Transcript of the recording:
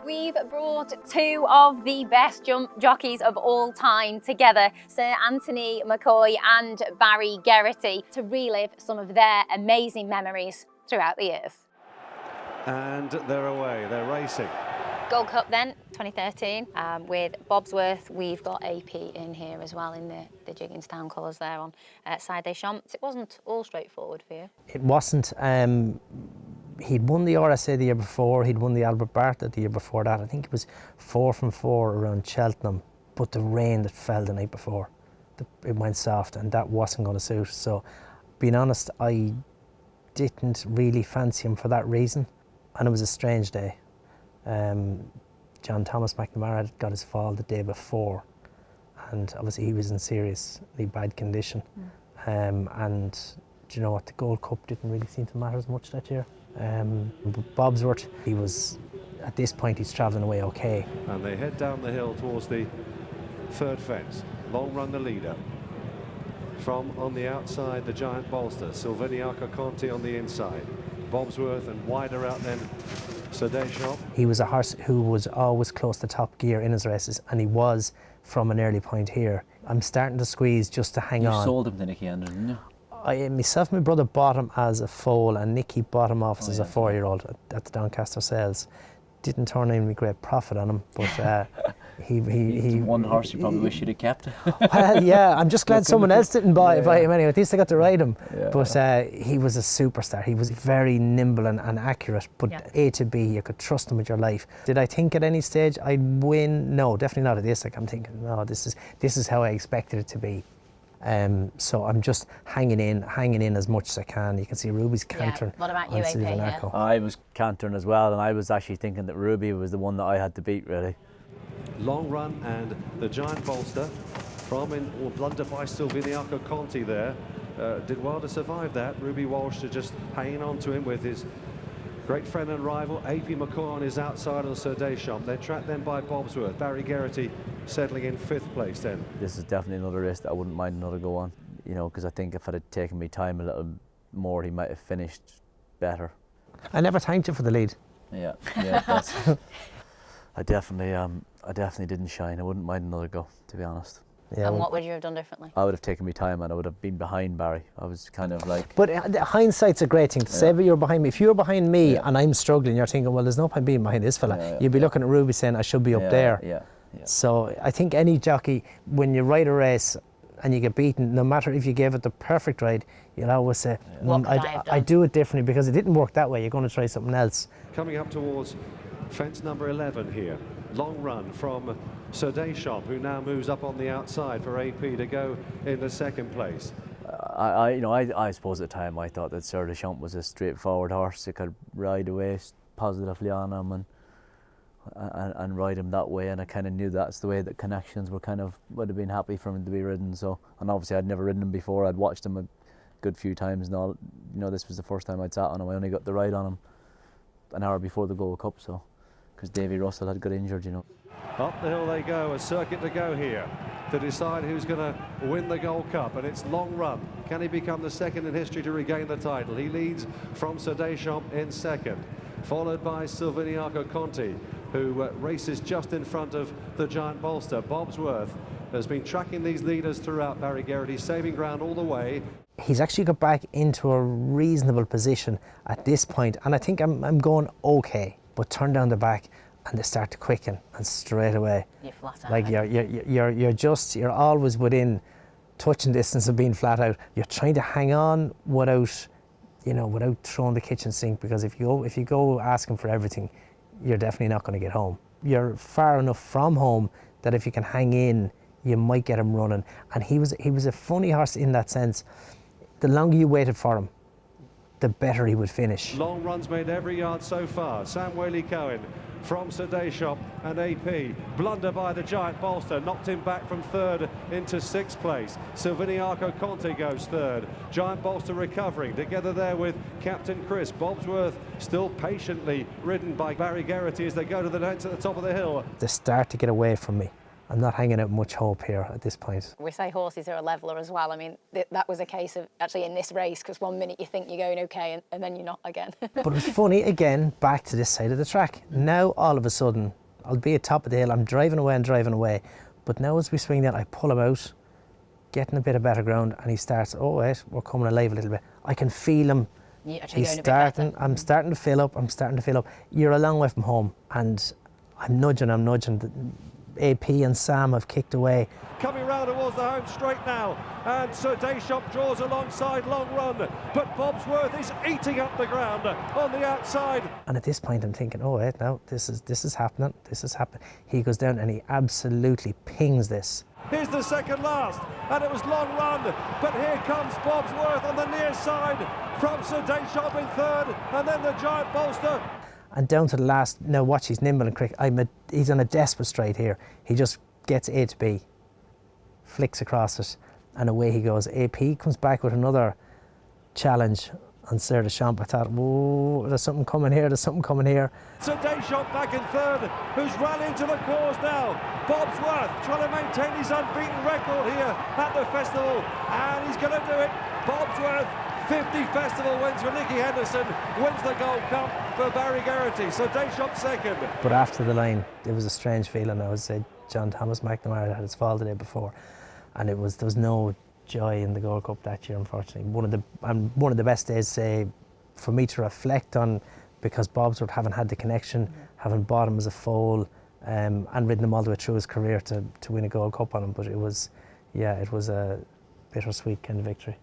We've brought two of the best jump jockeys of all time together, Sir Anthony McCoy and Barry Geraghty, to relive some of their amazing memories throughout the years. And they're away, they're racing. Gold Cup then, 2013, with Bobsworth. We've got AP in here as well in the Jigginstown colours there on Side des Champs. It wasn't all straightforward for you. It wasn't. He'd won the RSA the year before, he'd won the Albert Bartlett the year before that. I think it was 4 from 4 around Cheltenham, but the rain that fell the night before, it went soft and that wasn't going to suit. So, being honest, I didn't really fancy him for that reason, and it was a strange day. John Thomas McNamara had got his fall the day before, and obviously he was in seriously bad condition. And do you know what, the Gold Cup didn't really seem to matter as much that year. But Bobsworth, he was, at this point, he's travelling away okay. And they head down the hill towards the third fence. Long Run the leader. From on the outside, the giant bolster. Silviniaco Conti on the inside. Bobsworth and wider out then Sir Deschamps. He was a horse who was always close to top gear in his races, and he was from an early point here. I'm starting to squeeze just to hang on. You sold him to Nicky Anderson, didn't you? Myself and my brother bought him as a foal, and Nicky bought him off as a 4-year-old at the Doncaster sales. Didn't turn in with great profit on him, but he one horse you probably wish you'd have kept. Well, yeah, I'm just glad someone else didn't buy him anyway. At least I got to ride him. Yeah. But he was a superstar. He was very nimble and accurate, but A to B, you could trust him with your life. Did I think at any stage I'd win? No, definitely not at this. Like, I'm thinking, no, this is how I expected it to be. So I'm just hanging in as much as I can. You can see Ruby's cantering. What about you, AP? I was cantering as well, and I was actually thinking that Ruby was the one that I had to beat, really. Long Run and the giant bolster from blunder by Silviniaco Conti there. Did well to survive that. Ruby Walsh just hanging on to him with his great friend and rival AP McCoy on his outside on Sir Deschamps. They're tracked then by Bobsworth. Barry Geraghty settling in 5th place then. This is definitely another race that I wouldn't mind another go on, you know, because I think if it had taken me time a little more, he might have finished better. I never thanked you for the lead. Yeah, that's I definitely didn't shine. I wouldn't mind another go, to be honest. Yeah, and what would you have done differently? I would have taken me time and I would have been behind Barry. I was kind of like... But hindsight's a great thing to say, but you're behind me. If you're behind me and I'm struggling, you're thinking, well, there's no point being behind this fella. You'd be looking at Ruby saying, I should be up there. Yeah. So I think any jockey, when you ride a race and you get beaten, no matter if you gave it the perfect ride, you'll always say, I'd do it differently because it didn't work that way. You're going to try something else. Coming up towards fence number 11 here. Long Run from Sir Deschamps, who now moves up on the outside for AP to go in the 2nd place. I suppose at the time I thought that Sir Deschamps was a straightforward horse. He could ride away positively on him and ride him that way, and I kind of knew that's the way that Connections would have been happy for him to be ridden. So, and obviously I'd never ridden him before. I'd watched him a good few times and all. You know, this was the first time I'd sat on him. I only got the ride on him an hour before the Gold Cup, so because Davy Russell had got injured, you know. Up the hill they go, a circuit to go here to decide who's going to win the Gold Cup, and it's Long Run. Can he become the 2nd in history to regain the title? He leads from Sir Deschamps in 2nd, followed by Silviniaco Conti, who races just in front of the giant bolster. Bobsworth has been tracking these leaders throughout. Barry Geraghty saving ground all the way. He's actually got back into a reasonable position at this point, and I think I'm going okay. But turn down the back and they start to quicken, and straight away, you're flat out. Like you're always within touching distance of being flat out. You're trying to hang on without throwing the kitchen sink, because if you go asking for everything, you're definitely not going to get home. You're far enough from home that if you can hang in, you might get him running. And he was a funny horse in that sense. The longer you waited for him, the better he would finish. Long Run's made every yard so far. Sam Whaley-Cohen from Sir Deschamps and AP. Blunder by the giant bolster, knocked him back from 3rd into 6th place. Silviniaco Conti goes 3rd. Giant bolster recovering, together there with Captain Chris. Bobsworth still patiently ridden by Barry Geraghty as they go to the dance at the top of the hill. They start to get away from me. I'm not hanging out much hope here at this point. We say horses are a leveller as well. I mean, that was a case of actually in this race, because one minute you think you're going okay and then you're not again. But it was funny, again, back to this side of the track. Now, all of a sudden, albeit top of the hill, I'm driving away, but now as we swing that, I pull him out, getting a bit of better ground, and he starts, oh wait, we're coming alive a little bit. I can feel him. He's starting, I'm starting to fill up. You're a long way from home, and I'm nudging. AP and Sam have kicked away. Coming round towards the home straight now, and Sir Deschamps draws alongside Long Run, but Bobsworth is eating up the ground on the outside. And at this point I'm thinking, oh wait, no, this is happening. He goes down and he absolutely pings this. Here's the second last, and it was Long Run, but here comes Bobsworth on the near side from Sir Deschamps in third, and then the giant bolster. And down to the last, now watch, he's nimble and quick. He's on a desperate straight here. He just gets A to B, flicks across it, and away he goes. AP comes back with another challenge on Sir Deschamps. I thought, whoa, there's something coming here. Sir Deschamps back in third, who's rallying to the cause now. Bobsworth trying to maintain his unbeaten record here at the festival, and he's going to do it. Bobsworth, 50 festival wins for Nicky Henderson, wins the Gold Cup for Barry Geraghty. So Deschamps second. But after the line, it was a strange feeling. I was John Thomas McNamara had his fall the day before, and there was no joy in the Gold Cup that year, unfortunately. One of the best days, say, for me to reflect on, because Bobsworth haven't had the connection, haven't bought him as a foal, and ridden him all the way through his career to win a Gold Cup on him. But it was a bittersweet kind of victory.